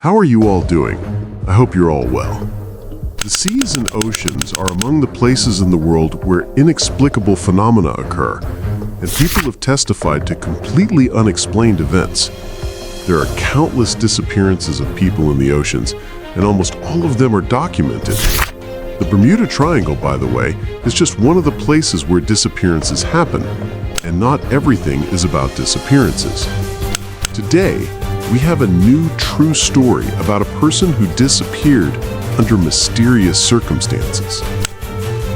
How are you all doing? I hope you're all well. The seas and oceans are among the places in the world where inexplicable phenomena occur, and people have testified to completely unexplained events. There are countless disappearances of people in the oceans, and almost all of them are documented. The Bermuda Triangle, by the way, is just one of the places where disappearances happen, and not everything is about disappearances. Today, we have a new true story about a person who disappeared under mysterious circumstances.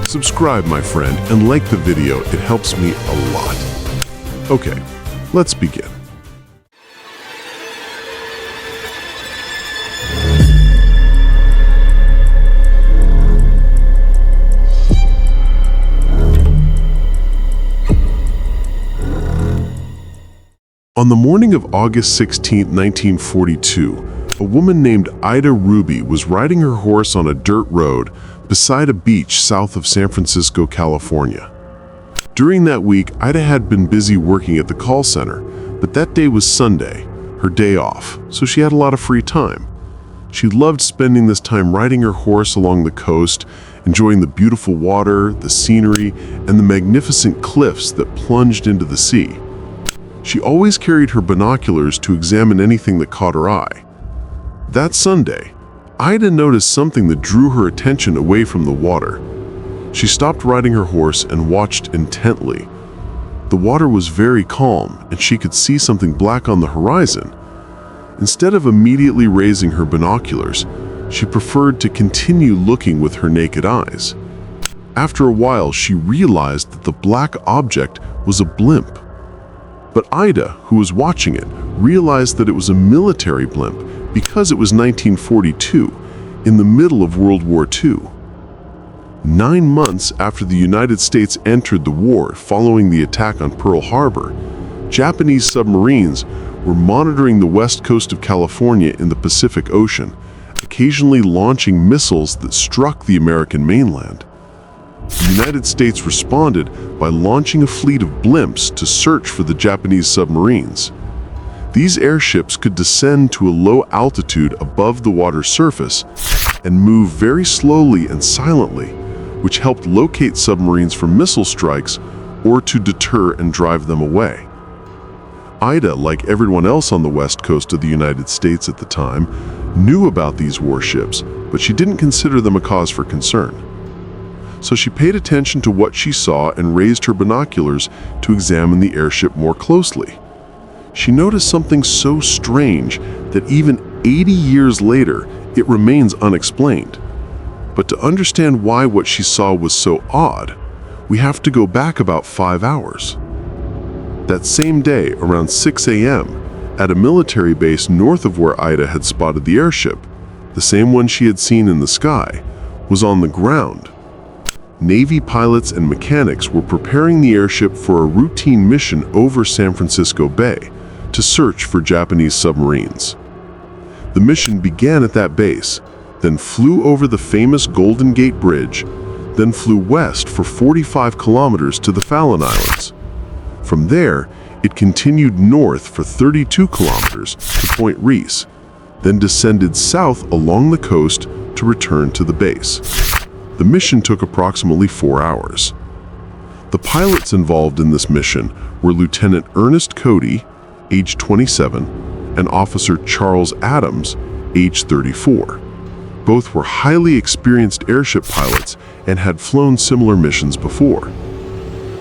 Subscribe, my friend, and like the video. It helps me a lot. Okay, let's begin. On the morning of August 16, 1942, a woman named Ida Ruby was riding her horse on a dirt road beside a beach south of San Francisco, California. During that week, Ida had been busy working at the call center, but that day was Sunday, her day off, so she had a lot of free time. She loved spending this time riding her horse along the coast, enjoying the beautiful water, the scenery, and the magnificent cliffs that plunged into the sea. She always carried her binoculars to examine anything that caught her eye. That Sunday, Ida noticed something that drew her attention away from the water. She stopped riding her horse and watched intently. The water was very calm, and she could see something black on the horizon. Instead of immediately raising her binoculars, she preferred to continue looking with her naked eyes. After a while, she realized that the black object was a blimp. But Ida, who was watching it, realized that it was a military blimp because it was 1942, in the middle of World War II. 9 months after the United States entered the war following the attack on Pearl Harbor, Japanese submarines were monitoring the west coast of California in the Pacific Ocean, occasionally launching missiles that struck the American mainland. The United States responded by launching a fleet of blimps to search for the Japanese submarines. These airships could descend to a low altitude above the water surface and move very slowly and silently, which helped locate submarines from missile strikes or to deter and drive them away. Ida, like everyone else on the west coast of the United States at the time, knew about these warships, but she didn't consider them a cause for concern. So she paid attention to what she saw and raised her binoculars to examine the airship more closely. She noticed something so strange that even 80 years later, it remains unexplained. But to understand why what she saw was so odd, we have to go back about 5 hours. That same day, around 6 a.m., at a military base north of where Ida had spotted the airship, the same one she had seen in the sky, was on the ground. Navy pilots and mechanics were preparing the airship for a routine mission over San Francisco Bay to search for Japanese submarines. The mission began at that base, then flew over the famous Golden Gate Bridge, then flew west for 45 kilometers to the Fallon Islands. From there, it continued north for 32 kilometers to Point Reese, then descended south along the coast to return to the base. The mission took approximately 4 hours. The pilots involved in this mission were Lieutenant Ernest Cody, age 27, and Officer Charles Adams, age 34. Both were highly experienced airship pilots and had flown similar missions before.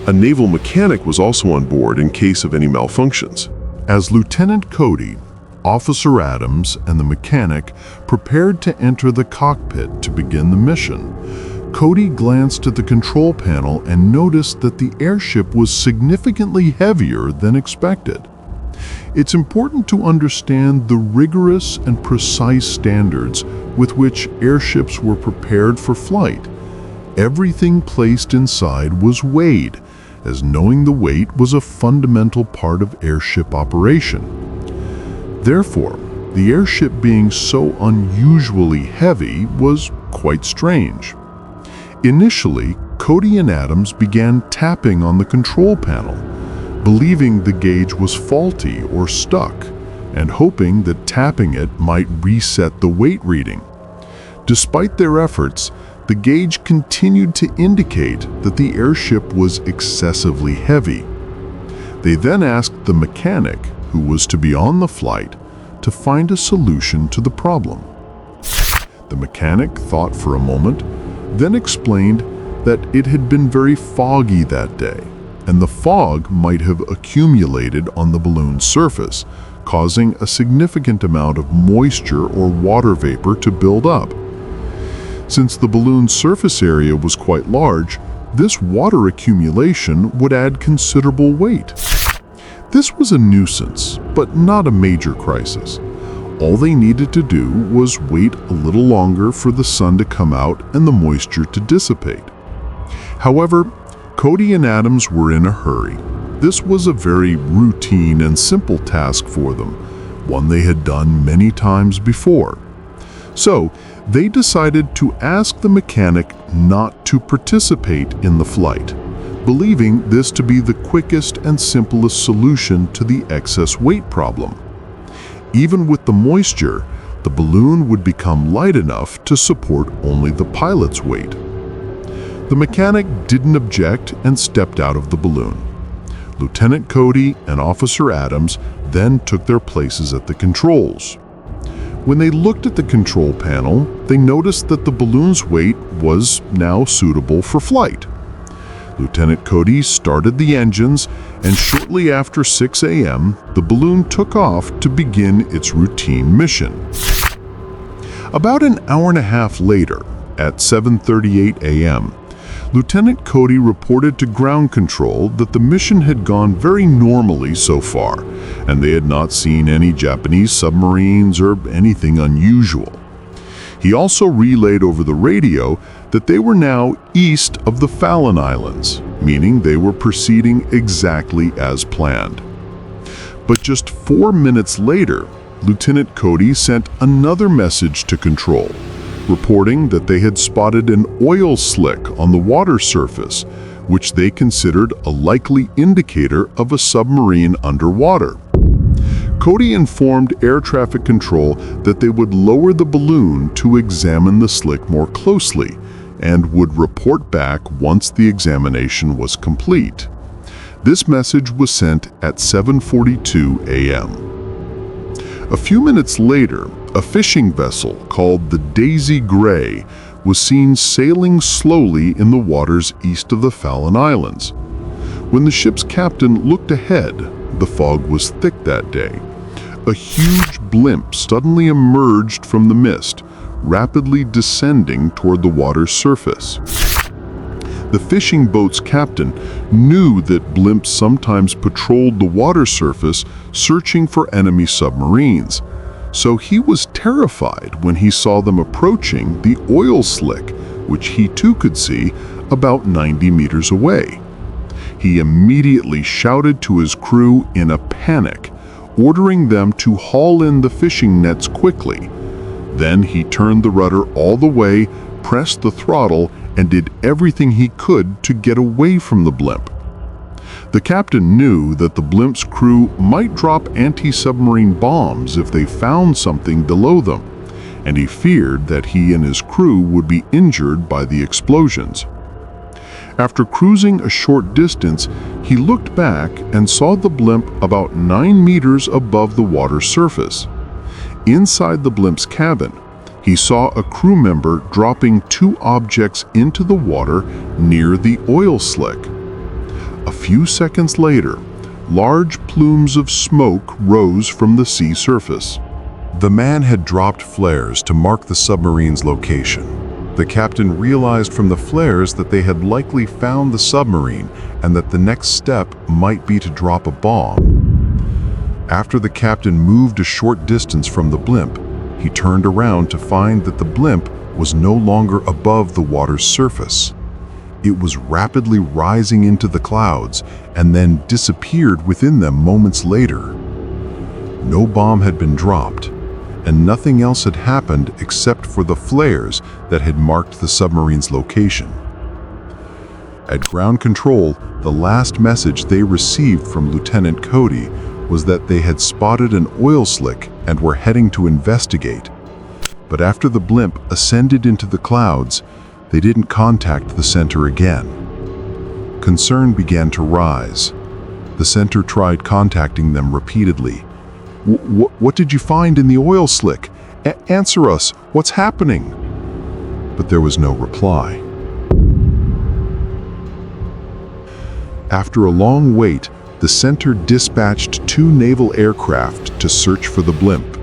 A naval mechanic was also on board in case of any malfunctions. As Lieutenant Cody, Officer Adams and the mechanic prepared to enter the cockpit to begin the mission, Cody glanced at the control panel and noticed that the airship was significantly heavier than expected. It's important to understand the rigorous and precise standards with which airships were prepared for flight. Everything placed inside was weighed, as knowing the weight was a fundamental part of airship operation. Therefore, the airship being so unusually heavy was quite strange. Initially, Cody and Adams began tapping on the control panel, believing the gauge was faulty or stuck, and hoping that tapping it might reset the weight reading. Despite their efforts, the gauge continued to indicate that the airship was excessively heavy. They then asked the mechanic, who was to be on the flight, to find a solution to the problem. The mechanic thought for a moment, then explained that it had been very foggy that day, and the fog might have accumulated on the balloon's surface, causing a significant amount of moisture or water vapor to build up. Since the balloon's surface area was quite large, this water accumulation would add considerable weight. This was a nuisance, but not a major crisis. All they needed to do was wait a little longer for the sun to come out and the moisture to dissipate. However, Cody and Adams were in a hurry. This was a very routine and simple task for them, one they had done many times before. So, they decided to ask the mechanic not to participate in the flight, believing this to be the quickest and simplest solution to the excess weight problem. Even with the moisture, the balloon would become light enough to support only the pilot's weight. The mechanic didn't object and stepped out of the balloon. Lieutenant Cody and Officer Adams then took their places at the controls. When they looked at the control panel, they noticed that the balloon's weight was now suitable for flight. Lieutenant Cody started the engines, and shortly after 6 a.m., the balloon took off to begin its routine mission. About an hour and a half later, at 7:38 a.m., Lieutenant Cody reported to ground control that the mission had gone very normally so far, and they had not seen any Japanese submarines or anything unusual. He also relayed over the radio that they were now east of the Fallon Islands, meaning they were proceeding exactly as planned. But just 4 minutes later, Lieutenant Cody sent another message to control, reporting that they had spotted an oil slick on the water surface, which they considered a likely indicator of a submarine underwater. Cody informed air traffic control that they would lower the balloon to examine the slick more closely and would report back once the examination was complete. This message was sent at 7:42 a.m. A few minutes later, a fishing vessel called the Daisy Gray was seen sailing slowly in the waters east of the Fallon Islands. When the ship's captain looked ahead, the fog was thick that day. A huge blimp suddenly emerged from the mist, rapidly descending toward the water's surface. The fishing boat's captain knew that blimps sometimes patrolled the water surface searching for enemy submarines, so he was terrified when he saw them approaching the oil slick, which he too could see about 90 meters away. He immediately shouted to his crew in a panic, ordering them to haul in the fishing nets quickly. Then he turned the rudder all the way, pressed the throttle, and did everything he could to get away from the blimp. The captain knew that the blimp's crew might drop anti-submarine bombs if they found something below them, and he feared that he and his crew would be injured by the explosions. After cruising a short distance, he looked back and saw the blimp about 9 meters above the water surface. Inside the blimp's cabin, he saw a crew member dropping 2 objects into the water near the oil slick. A few seconds later, large plumes of smoke rose from the sea surface. The man had dropped flares to mark the submarine's location. The captain realized from the flares that they had likely found the submarine and that the next step might be to drop a bomb. After the captain moved a short distance from the blimp, he turned around to find that the blimp was no longer above the water's surface. It was rapidly rising into the clouds and then disappeared within them moments later. No bomb had been dropped, and nothing else had happened except for the flares that had marked the submarine's location. At ground control, the last message they received from Lieutenant Cody was that they had spotted an oil slick and were heading to investigate. But after the blimp ascended into the clouds, they didn't contact the center again. Concern began to rise. The center tried contacting them repeatedly. What did you find in the oil slick? Answer us, what's happening? But there was no reply. After a long wait, the center dispatched 2 naval aircraft to search for the blimp.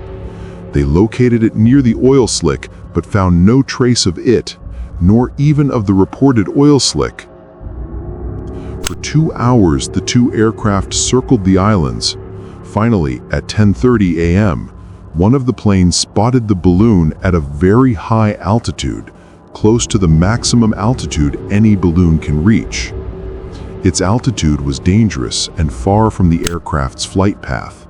They located it near the oil slick, but found no trace of it, nor even of the reported oil slick. For 2 hours, the 2 aircraft circled the islands. Finally, at 10:30 a.m., one of the planes spotted the balloon at a very high altitude, close to the maximum altitude any balloon can reach. Its altitude was dangerous and far from the aircraft's flight path.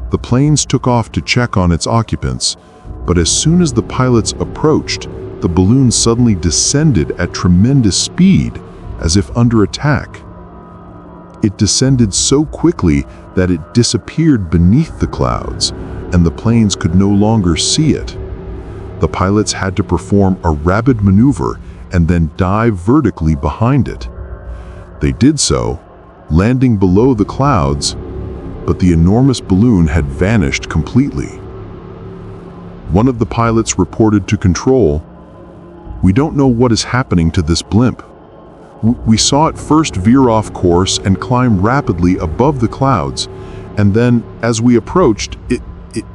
The planes took off to check on its occupants, but as soon as the pilots approached, the balloon suddenly descended at tremendous speed, as if under attack. It descended so quickly that it disappeared beneath the clouds, and the planes could no longer see it. The pilots had to perform a rapid maneuver and then dive vertically behind it. They did so, landing below the clouds, but the enormous balloon had vanished completely. One of the pilots reported to control, "We don't know what is happening to this blimp. We saw it first veer off course and climb rapidly above the clouds, and then, as we approached,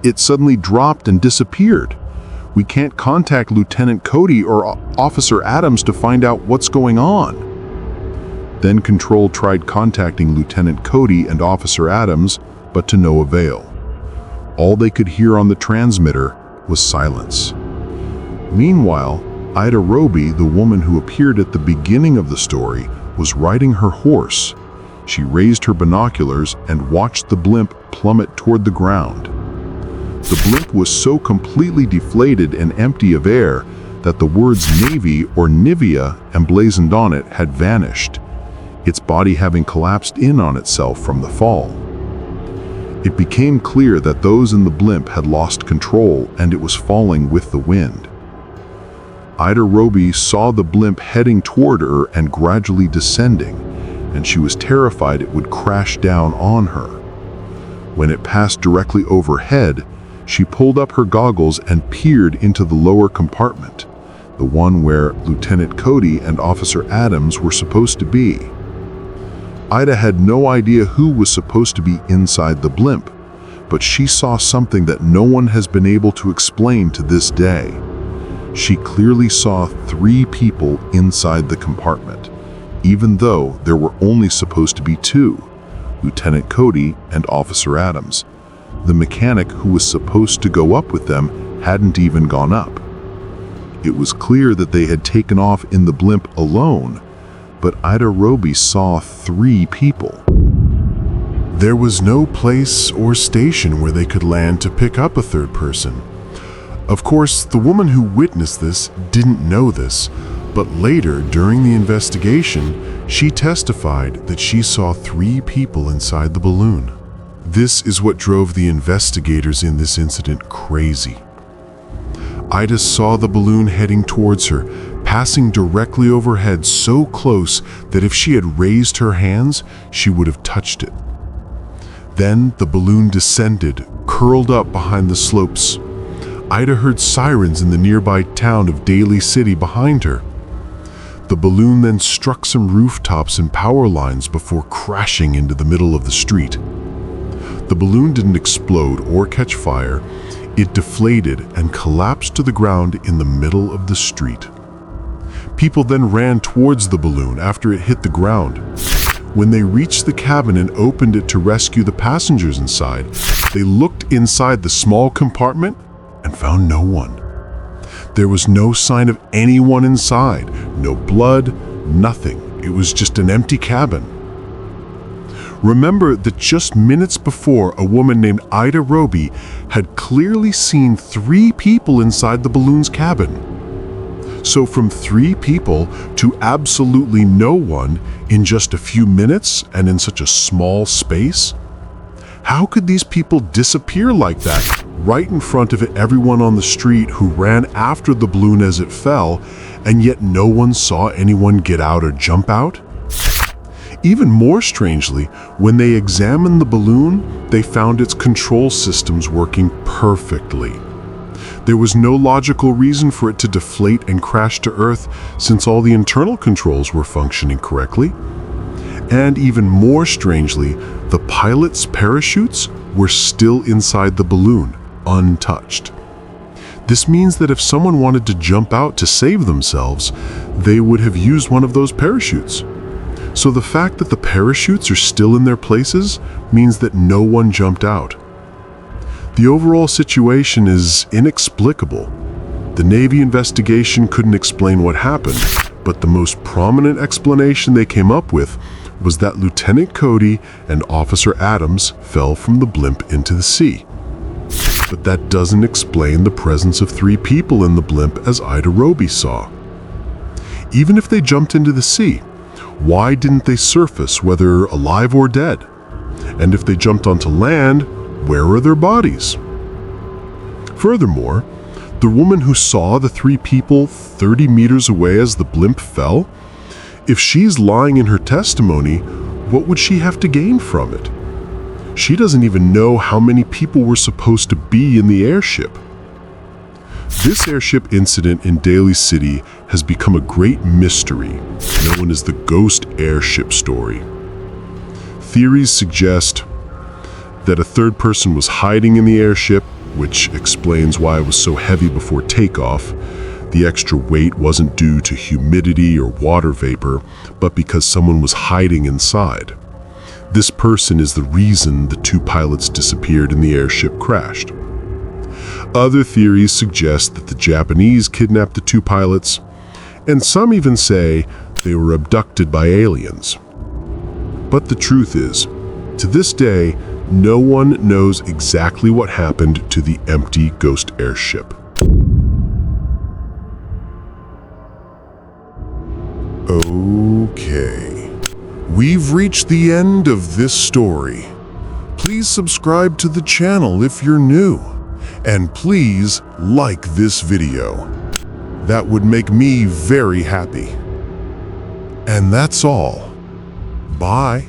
it suddenly dropped and disappeared. We can't contact Lieutenant Cody or Officer Adams to find out what's going on." Then Control tried contacting Lieutenant Cody and Officer Adams, but to no avail. All they could hear on the transmitter was silence. Meanwhile, Ida Roby, the woman who appeared at the beginning of the story, was riding her horse. She raised her binoculars and watched the blimp plummet toward the ground. The blimp was so completely deflated and empty of air that the words Navy or Nivea emblazoned on it had vanished, its body having collapsed in on itself from the fall. It became clear that those in the blimp had lost control and it was falling with the wind. Ida Roby saw the blimp heading toward her and gradually descending, and she was terrified it would crash down on her. When it passed directly overhead, she pulled up her goggles and peered into the lower compartment, the one where Lieutenant Cody and Officer Adams were supposed to be. Ida had no idea who was supposed to be inside the blimp, but she saw something that no one has been able to explain to this day. She clearly saw 3 people inside the compartment, even though there were only supposed to be 2, Lieutenant Cody and Officer Adams. The mechanic who was supposed to go up with them hadn't even gone up. It was clear that they had taken off in the blimp alone, but Ida Roby saw 3 people. There was no place or station where they could land to pick up a third person. Of course, the woman who witnessed this didn't know this, but later, during the investigation, she testified that she saw 3 people inside the balloon. This is what drove the investigators in this incident crazy. Ida saw the balloon heading towards her, passing directly overhead so close that if she had raised her hands, she would have touched it. Then the balloon descended, curled up behind the slopes. Ida heard sirens in the nearby town of Daly City behind her. The balloon then struck some rooftops and power lines before crashing into the middle of the street. The balloon didn't explode or catch fire. It deflated and collapsed to the ground in the middle of the street. People then ran towards the balloon after it hit the ground. When they reached the cabin and opened it to rescue the passengers inside, they looked inside the small compartment and found no one. There was no sign of anyone inside, no blood, nothing. It was just an empty cabin. Remember that just minutes before, a woman named Ida Roby had clearly seen 3 people inside the balloon's cabin. So from 3 people to absolutely no one in just a few minutes and in such a small space? How could these people disappear like that, right in front of everyone on the street who ran after the balloon as it fell, and yet no one saw anyone get out or jump out? Even more strangely, when they examined the balloon, they found its control systems working perfectly. There was no logical reason for it to deflate and crash to Earth since all the internal controls were functioning correctly. And even more strangely, the pilot's parachutes were still inside the balloon, untouched. This means that if someone wanted to jump out to save themselves, they would have used one of those parachutes. So the fact that the parachutes are still in their places means that no one jumped out. The overall situation is inexplicable. The Navy investigation couldn't explain what happened, but the most prominent explanation they came up with was that Lieutenant Cody and Officer Adams fell from the blimp into the sea. But that doesn't explain the presence of 3 people in the blimp as Ida Roby saw. Even if they jumped into the sea, why didn't they surface, whether alive or dead? And if they jumped onto land, where are their bodies? Furthermore, the woman who saw the 3 people 30 meters away as the blimp fell, if she's lying in her testimony, what would she have to gain from it? She doesn't even know how many people were supposed to be in the airship. This airship incident in Daly City has become a great mystery, known as the Ghost Airship story. Theories suggest that a third person was hiding in the airship, which explains why it was so heavy before takeoff. The extra weight wasn't due to humidity or water vapor, but because someone was hiding inside. This person is the reason the 2 pilots disappeared and the airship crashed. Other theories suggest that the Japanese kidnapped the 2 pilots, and some even say they were abducted by aliens. But the truth is, to this day, no one knows exactly what happened to the empty ghost airship. Okay, we've reached the end of this story. Please subscribe to the channel if you're new, and please like this video. That would make me very happy. And that's all. Bye.